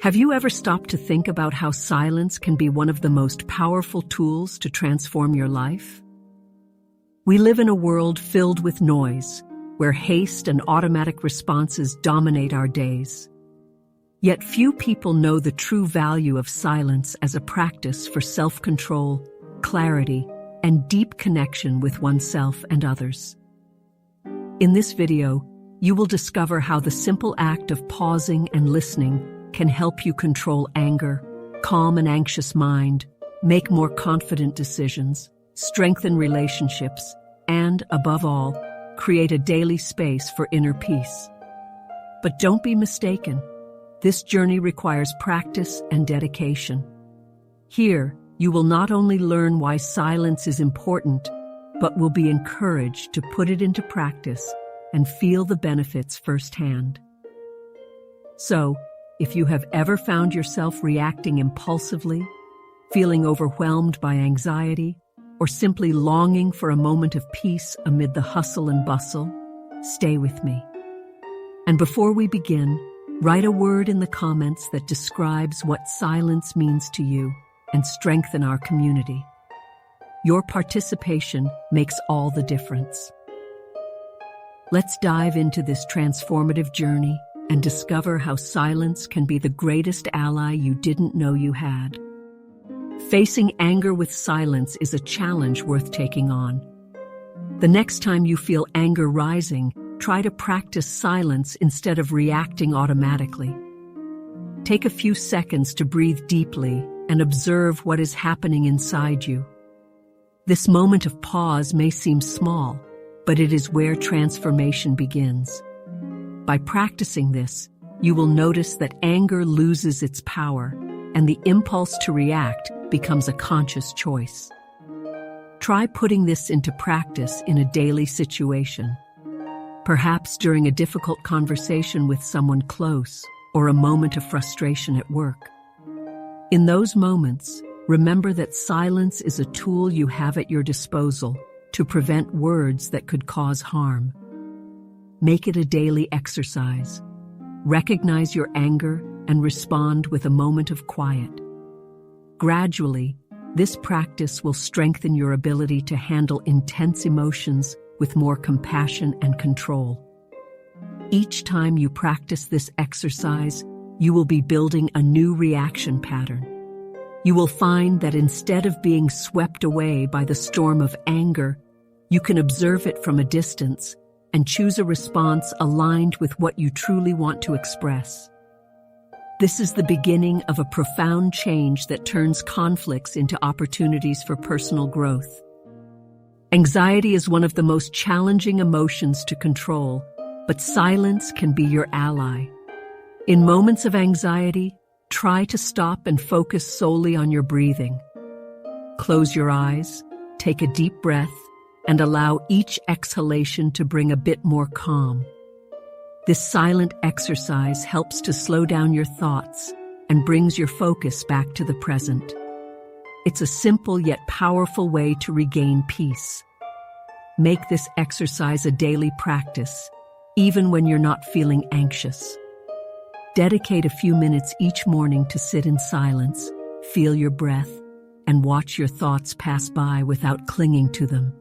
Have you ever stopped to think about how silence can be one of the most powerful tools to transform your life? We live in a world filled with noise, where haste and automatic responses dominate our days. Yet few people know the true value of silence as a practice for self-control, clarity, and deep connection with oneself and others. In this video, you will discover how the simple act of pausing and listening can help you control anger, calm an anxious mind, make more confident decisions, strengthen relationships, and, above all, create a daily space for inner peace. But don't be mistaken. This journey requires practice and dedication. Here, you will not only learn why silence is important, but will be encouraged to put it into practice and feel the benefits firsthand. So, if you have ever found yourself reacting impulsively, feeling overwhelmed by anxiety, or simply longing for a moment of peace amid the hustle and bustle, stay with me. And before we begin, write a word in the comments that describes what silence means to you and strengthen our community. Your participation makes all the difference. Let's dive into this transformative journey and discover how silence can be the greatest ally you didn't know you had. Facing anger with silence is a challenge worth taking on. The next time you feel anger rising, try to practice silence instead of reacting automatically. Take a few seconds to breathe deeply and observe what is happening inside you. This moment of pause may seem small, but it is where transformation begins. By practicing this, you will notice that anger loses its power, and the impulse to react becomes a conscious choice. Try putting this into practice in a daily situation. Perhaps during a difficult conversation with someone close or a moment of frustration at work. In those moments, remember that silence is a tool you have at your disposal to prevent words that could cause harm. Make it a daily exercise. Recognize your anger and respond with a moment of quiet. Gradually, this practice will strengthen your ability to handle intense emotions with more compassion and control. Each time you practice this exercise, you will be building a new reaction pattern. You will find that instead of being swept away by the storm of anger, you can observe it from a distance and choose a response aligned with what you truly want to express. This is the beginning of a profound change that turns conflicts into opportunities for personal growth. Anxiety is one of the most challenging emotions to control, but silence can be your ally. In moments of anxiety, try to stop and focus solely on your breathing. Close your eyes, take a deep breath, and allow each exhalation to bring a bit more calm. This silent exercise helps to slow down your thoughts and brings your focus back to the present. It's a simple yet powerful way to regain peace. Make this exercise a daily practice, even when you're not feeling anxious. Dedicate a few minutes each morning to sit in silence, feel your breath, and watch your thoughts pass by without clinging to them.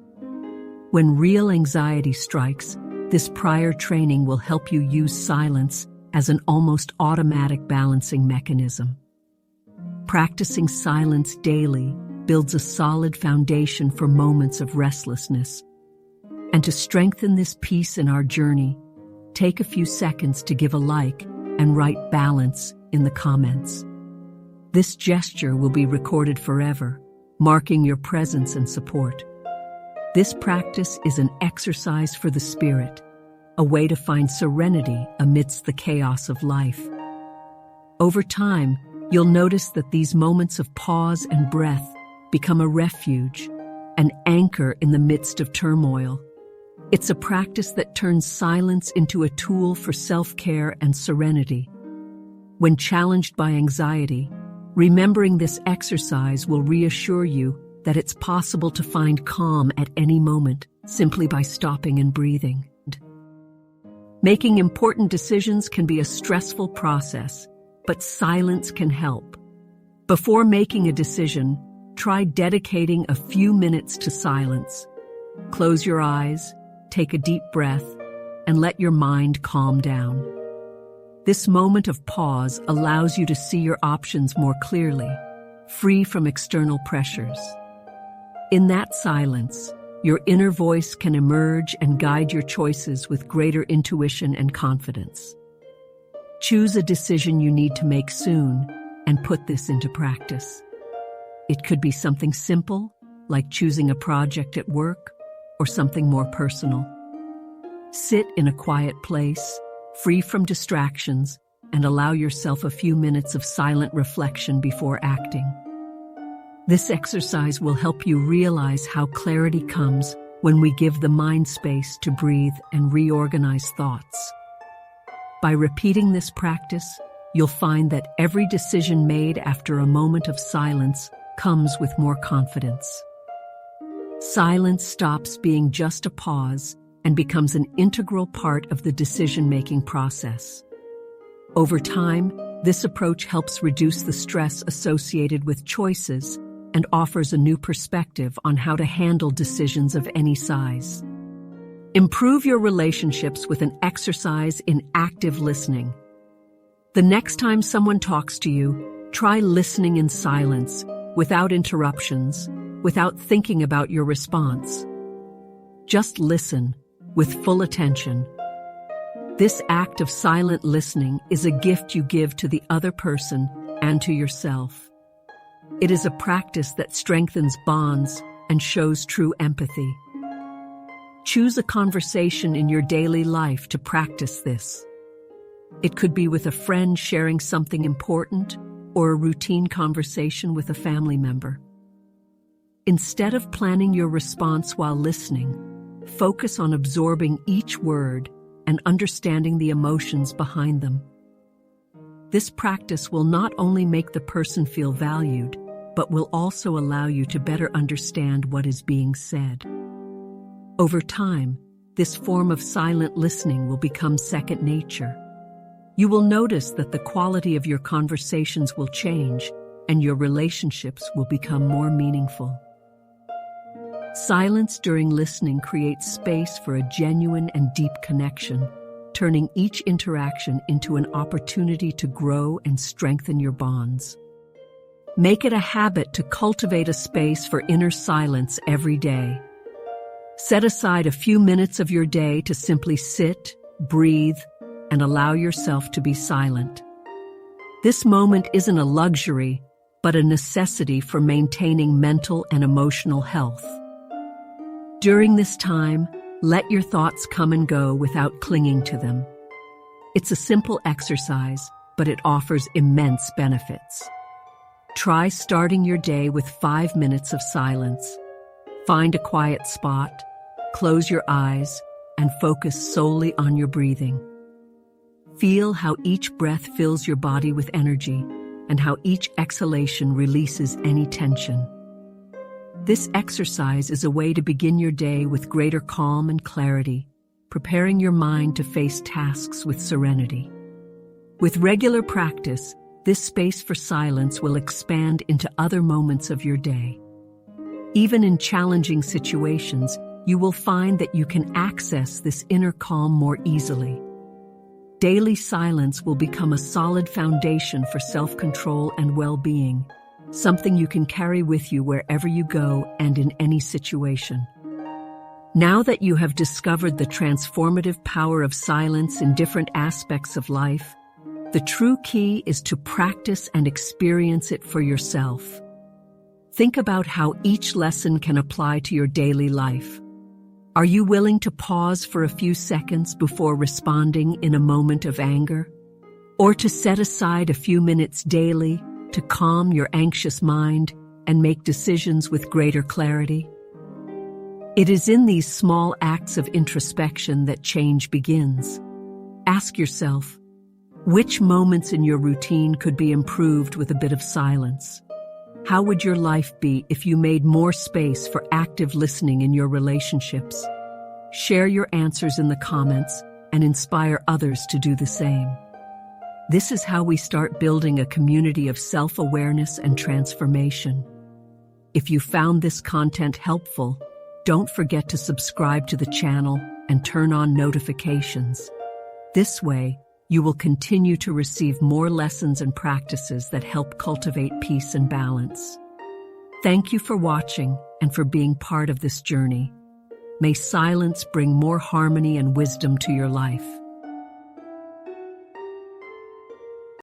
When real anxiety strikes, this prior training will help you use silence as an almost automatic balancing mechanism. Practicing silence daily builds a solid foundation for moments of restlessness. And to strengthen this piece in our journey, take a few seconds to give a like and write balance in the comments. This gesture will be recorded forever, marking your presence and support. This practice is an exercise for the spirit, a way to find serenity amidst the chaos of life. Over time, you'll notice that these moments of pause and breath become a refuge, an anchor in the midst of turmoil. It's a practice that turns silence into a tool for self-care and serenity. When challenged by anxiety, remembering this exercise will reassure you that it's possible to find calm at any moment simply by stopping and breathing. Making important decisions can be a stressful process, but silence can help. Before making a decision, try dedicating a few minutes to silence. Close your eyes, take a deep breath, and let your mind calm down. This moment of pause allows you to see your options more clearly, free from external pressures. In that silence, your inner voice can emerge and guide your choices with greater intuition and confidence. Choose a decision you need to make soon and put this into practice. It could be something simple, like choosing a project at work, or something more personal. Sit in a quiet place, free from distractions, and allow yourself a few minutes of silent reflection before acting. This exercise will help you realize how clarity comes when we give the mind space to breathe and reorganize thoughts. By repeating this practice, you'll find that every decision made after a moment of silence comes with more confidence. Silence stops being just a pause and becomes an integral part of the decision-making process. Over time, this approach helps reduce the stress associated with choices and offers a new perspective on how to handle decisions of any size. Improve your relationships with an exercise in active listening. The next time someone talks to you, try listening in silence, without interruptions, without thinking about your response. Just listen, with full attention. This act of silent listening is a gift you give to the other person and to yourself. It is a practice that strengthens bonds and shows true empathy. Choose a conversation in your daily life to practice this. It could be with a friend sharing something important, or a routine conversation with a family member. Instead of planning your response while listening, focus on absorbing each word and understanding the emotions behind them. This practice will not only make the person feel valued, but will also allow you to better understand what is being said. Over time, this form of silent listening will become second nature. You will notice that the quality of your conversations will change, and your relationships will become more meaningful. Silence during listening creates space for a genuine and deep connection, turning each interaction into an opportunity to grow and strengthen your bonds. Make it a habit to cultivate a space for inner silence every day. Set aside a few minutes of your day to simply sit, breathe, and allow yourself to be silent. This moment isn't a luxury, but a necessity for maintaining mental and emotional health. During this time, let your thoughts come and go without clinging to them. It's a simple exercise, but it offers immense benefits. Try starting your day with 5 minutes of silence. Find a quiet spot, close your eyes, and focus solely on your breathing. Feel how each breath fills your body with energy and how each exhalation releases any tension. This exercise is a way to begin your day with greater calm and clarity, preparing your mind to face tasks with serenity. With regular practice, this space for silence will expand into other moments of your day. Even in challenging situations, you will find that you can access this inner calm more easily. Daily silence will become a solid foundation for self-control and well-being, something you can carry with you wherever you go and in any situation. Now that you have discovered the transformative power of silence in different aspects of life, the true key is to practice and experience it for yourself. Think about how each lesson can apply to your daily life. Are you willing to pause for a few seconds before responding in a moment of anger? Or to set aside a few minutes daily to calm your anxious mind and make decisions with greater clarity? It is in these small acts of introspection that change begins. Ask yourself, which moments in your routine could be improved with a bit of silence? How would your life be if you made more space for active listening in your relationships? Share your answers in the comments and inspire others to do the same. This is how we start building a community of self-awareness and transformation. If you found this content helpful, don't forget to subscribe to the channel and turn on notifications. This way, you will continue to receive more lessons and practices that help cultivate peace and balance. Thank you for watching and for being part of this journey. May silence bring more harmony and wisdom to your life.